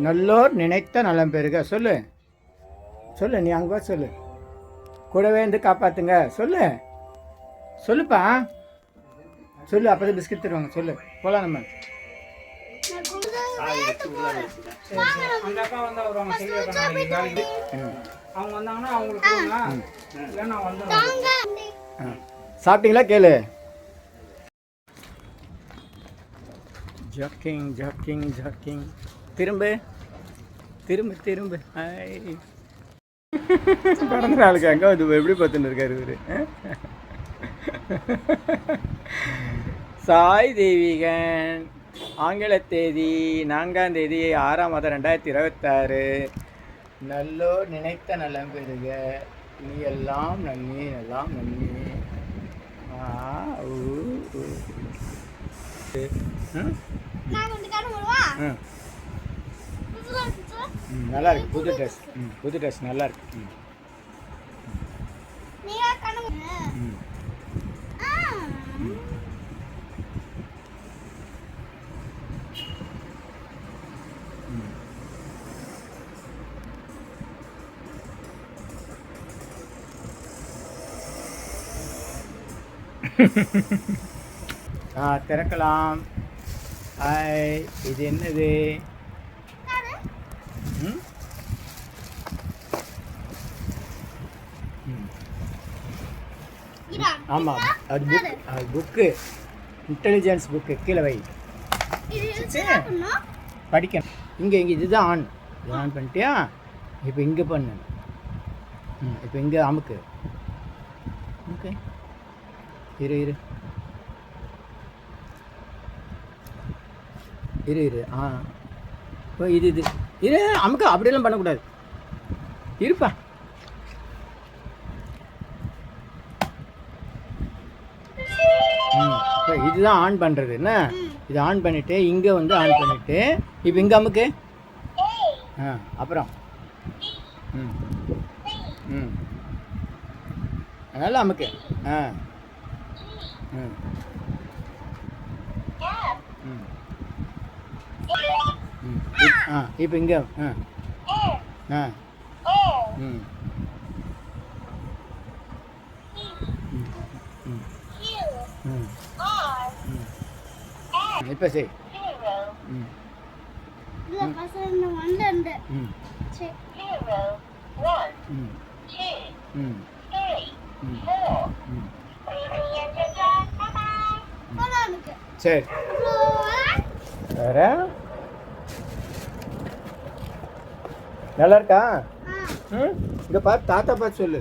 நல்லோர் நினைத்த நலம் பெறுக. சொல்லு சொல்லு, நீ அங்கே சொல்லு. கூடவே இருந்து காப்பாத்துங்க. சொல்லு சொல்லுப்பா, சொல்லு. அப்போதான் பிஸ்கட் தருவாங்க. சொல்லு, போகலாம் நம்ம. அந்த அக்கா வந்தால் வருவாங்க, செய்ய அவங்க வந்தாங்கன்னா அவங்களுக்கு இல்லைன்னா வந்துடுவாங்க. சாப்பிட்டீங்களா கேளு. Jogging jogging jogging. திரும்ப திரும்ப திரும்ப. பிறந்த நாளுக்கு அங்கே வந்து எப்படி பார்த்துன்னு இருக்காரு இவர். சாய் தெய்வீகன். ஆங்கில தேதி 4ஆம் தேதி 6ஆம் மாதம் 2026. நல்லோர் நினைத்த நலம் பெறுக. நீ எல்லாம் நன்மை எல்லாம் நன்மை. நல்லா இருக்கு. புது ட்ரெஸ். புது ட்ரெஸ் நல்லா இருக்கு. திறக்கலாம். ஹாய், இது என்னது? ஆமாம், அது புக். அது புக்கு, இன்டெலிஜென்ஸ் புக்கு. கீழே வை, படிக்கணும். இங்கே இங்கே இதுதான் ஆன். இது ஆன் பண்ணிட்டியா? இப்போ இங்கே பண்ணு. இப்போ இங்கே அமுக்கு. ஓகே, இரு இரு இரு இரு. இப்போ இது இது இரு அமுக்க. அப்படியெல்லாம் பண்ணக்கூடாது. இருப்பா. இப்போ இதுதான் ஆன் பண்ணுறது. என்ன இது? ஆன் பண்ணிவிட்டு இங்கே வந்து ஆன் பண்ணிவிட்டு இப்போ இங்கே அமுக்கு. அப்புறம் அதனால் அமுக்கு. இப்போ இங்கே இப்போ சரி. சரி, வேற நல்லா இருக்கா? இங்கே பார்த்து தாத்தா பார்த்து சொல்லு.